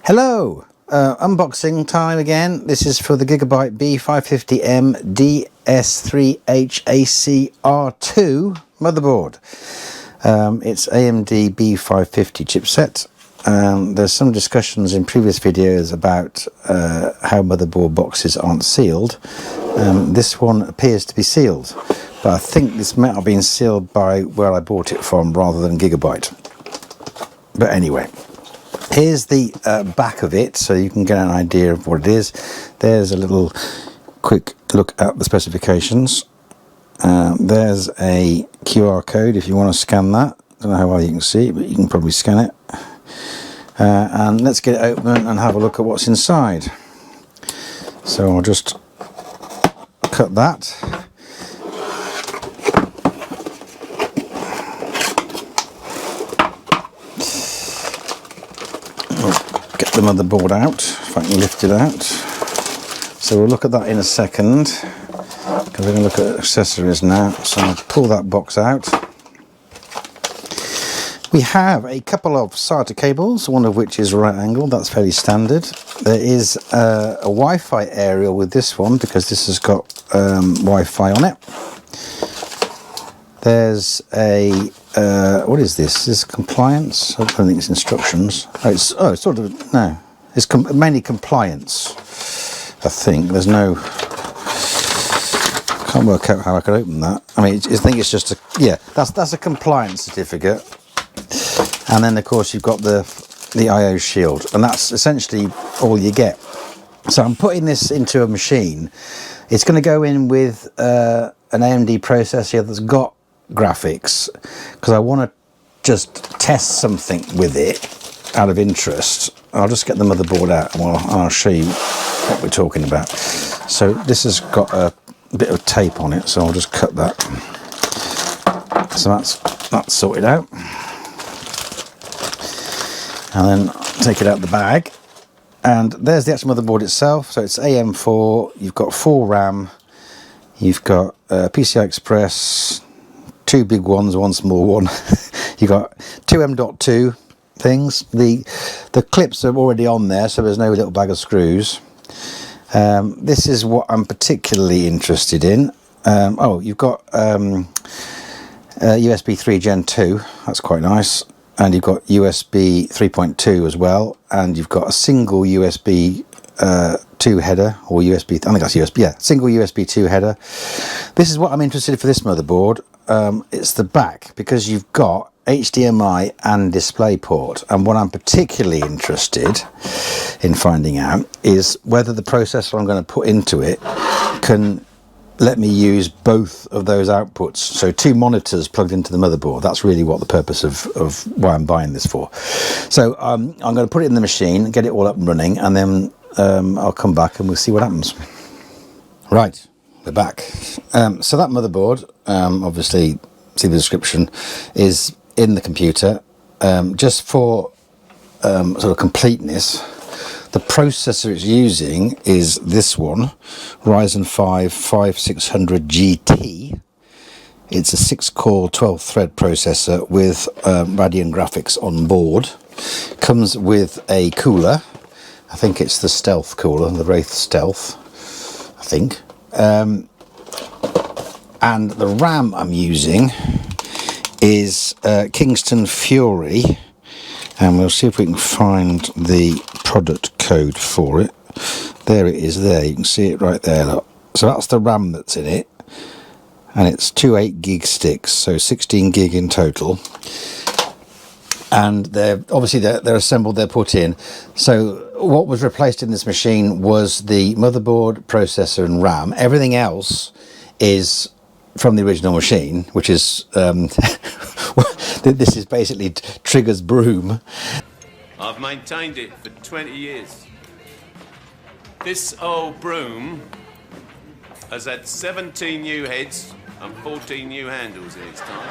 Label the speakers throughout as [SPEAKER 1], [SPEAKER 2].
[SPEAKER 1] Hello, unboxing time again. This is for the GIGABYTE B550M DS3H ACR2 motherboard. It's AMD B550 chipset. There's some discussions in previous videos about how motherboard boxes aren't sealed. This one appears to be sealed, but I think this might have been sealed by where I bought it from rather than GIGABYTE. But anyway, here's the back of it, so you can get an idea of what it is. There's a little quick look at the specifications. There's a QR code if you want to scan that. I don't know how well you can see it, but you can probably scan it. And let's get it open and have a look at what's inside. So I'll just cut that. Get the motherboard out, if I can lift it out. So we'll look at that in a second, because we're going to look at accessories now. So I'll pull that box out. We have a couple of SATA cables, one of which is right angled. That's fairly standard. There is a Wi-Fi area with this one, because this has got Wi-Fi on it. There's a what is this? Is this compliance? I don't think it's instructions. It's sort of, no, it's mainly compliance, I think. There's no, can't work out how I could open that. I mean, I think it's just a, yeah, that's a compliance certificate. And then of course you've got the IO shield, and that's essentially all you get. So I'm putting this into a machine. It's going to go in with an AMD processor that's got graphics, because I want to just test something with it out of interest. I'll just get the motherboard out and I'll show you what we're talking about. So this has got a bit of tape on it, so I'll just cut that. So that's sorted out. And then take it out the bag, and there's the actual motherboard itself. So it's AM4, you've got 4 RAM, you've got PCI Express, 2 big ones, 1 small one. You've got 2 M.2 things. The clips are already on there, so there's no little bag of screws. This is what I'm particularly interested in. Oh, you've got USB 3 Gen 2, that's quite nice. And you've got USB 3.2 as well, and you've got a single USB 2 header, or USB, I think that's USB, yeah, single USB 2 header. This is what I'm interested in for this motherboard. It's the back, because you've got HDMI and DisplayPort, and what I'm particularly interested in finding out is whether the processor I'm going to put into it can let me use both of those outputs. So 2 monitors plugged into the motherboard. That's really what the purpose of why I'm buying this for. So I'm going to put it in the machine, get it all up and running, and then I'll come back and we'll see what happens. Right, we're back. So that motherboard, obviously, see the description, is in the computer. Just for sort of completeness, the processor it's using is this one, Ryzen 5 5600 GT. It's a 6-core 12-thread processor with Radeon graphics on board. Comes with a cooler. I think it's the Stealth cooler, the Wraith Stealth, I think. And the RAM I'm using is Kingston Fury, and we'll see if we can find the product code for it. There it is there, you can see it right there, look. So that's the RAM that's in it, and it's 2 8GB sticks, so 16 gig in total. And they're obviously they're assembled, they're put in. So what was replaced in this machine was the motherboard, processor and RAM. Everything else is from the original machine, which is this is basically Trigger's Broom.
[SPEAKER 2] I've maintained it for 20 years. This old Broom has had 17 new heads and 14 new handles in its time.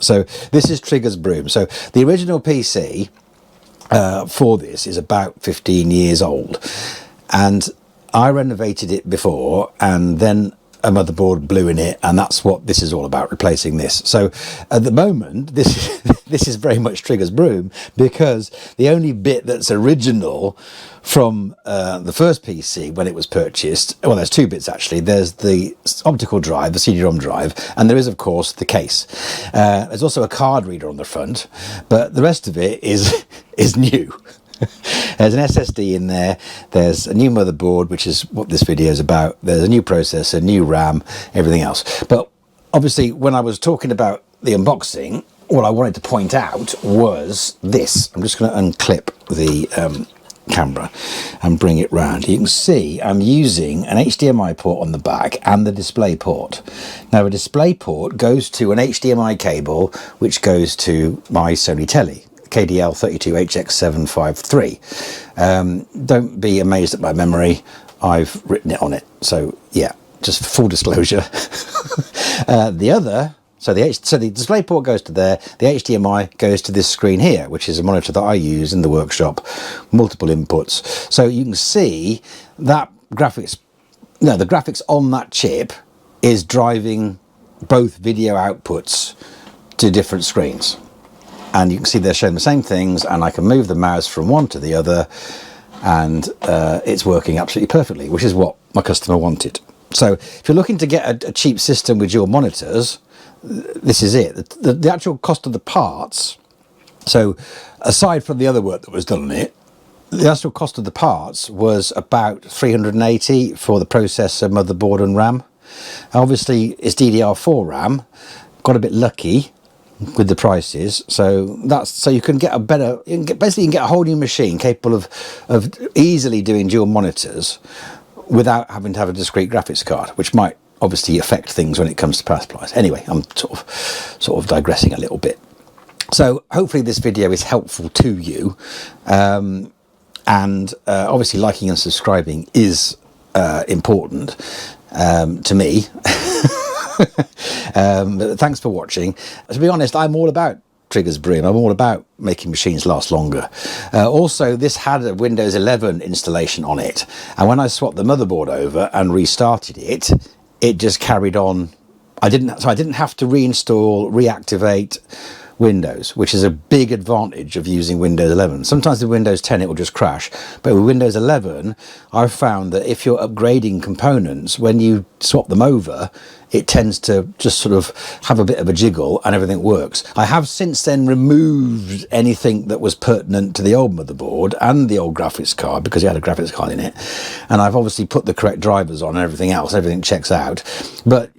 [SPEAKER 1] So this is Trigger's Broom. So the original PC for this is about 15 years old, and I renovated it before, and then a motherboard blue in it, and that's what this is all about, replacing this. So at the moment, this is very much Trigger's Broom, because the only bit that's original from the first PC when it was purchased, well, there's two bits actually. There's the optical drive, the CD-ROM drive, and there is of course the case. There's also a card reader on the front, but the rest of it is new. There's an SSD in there, there's a new motherboard, which is what this video is about, there's a new processor, new RAM, everything else. But obviously when I was talking about the unboxing, what I wanted to point out was this. I'm just going to unclip the camera and bring it round. You can see I'm using an HDMI port on the back and the display port. Now a display port goes to an HDMI cable which goes to my Sony telly, KDL32HX753. Don't be amazed at my memory, I've written it on it, so yeah, just full disclosure. So the display port goes to there, the HDMI goes to this screen here, which is a monitor that I use in the workshop, multiple inputs. So you can see that the graphics on that chip is driving both video outputs to different screens. And you can see they're showing the same things, and I can move the mouse from one to the other, and it's working absolutely perfectly, which is what my customer wanted. So if you're looking to get a cheap system with dual monitors, this is it. The actual cost of the parts, so aside from the other work that was done on it, the actual cost of the parts was about $380 for the processor, motherboard and RAM. Obviously it's DDR4 RAM, got a bit lucky with the prices, so you can get a better, basically you can get a whole new machine capable of easily doing dual monitors without having to have a discrete graphics card, which might obviously affect things when it comes to power supplies. Anyway, I'm sort of digressing a little bit. So hopefully this video is helpful to you, and obviously liking and subscribing is important to me. But thanks for watching. To be honest, I'm all about Trigger's Broom. I'm all about making machines last longer. Also, this had a Windows 11 installation on it, and when I swapped the motherboard over and restarted it, it just carried on. I didn't have to reinstall, reactivate Windows, which is a big advantage of using Windows 11. Sometimes with Windows 10 it will just crash, but with Windows 11 I've found that if you're upgrading components, when you swap them over, it tends to just sort of have a bit of a jiggle and everything works. I have since then removed anything that was pertinent to the old motherboard and the old graphics card, because it had a graphics card in it, and I've obviously put the correct drivers on and everything else, everything checks out. But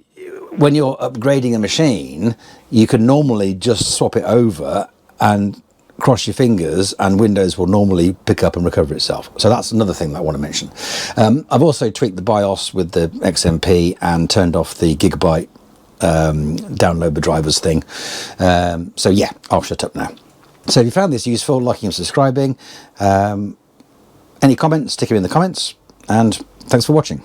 [SPEAKER 1] when you're upgrading a machine, you can normally just swap it over and cross your fingers, and Windows will normally pick up and recover itself. So that's another thing that I want to mention. I've also tweaked the BIOS with the XMP and turned off the GIGABYTE download the drivers thing. So yeah, I'll shut up now. So if you found this useful, liking and subscribing, any comments, stick them in the comments, and thanks for watching.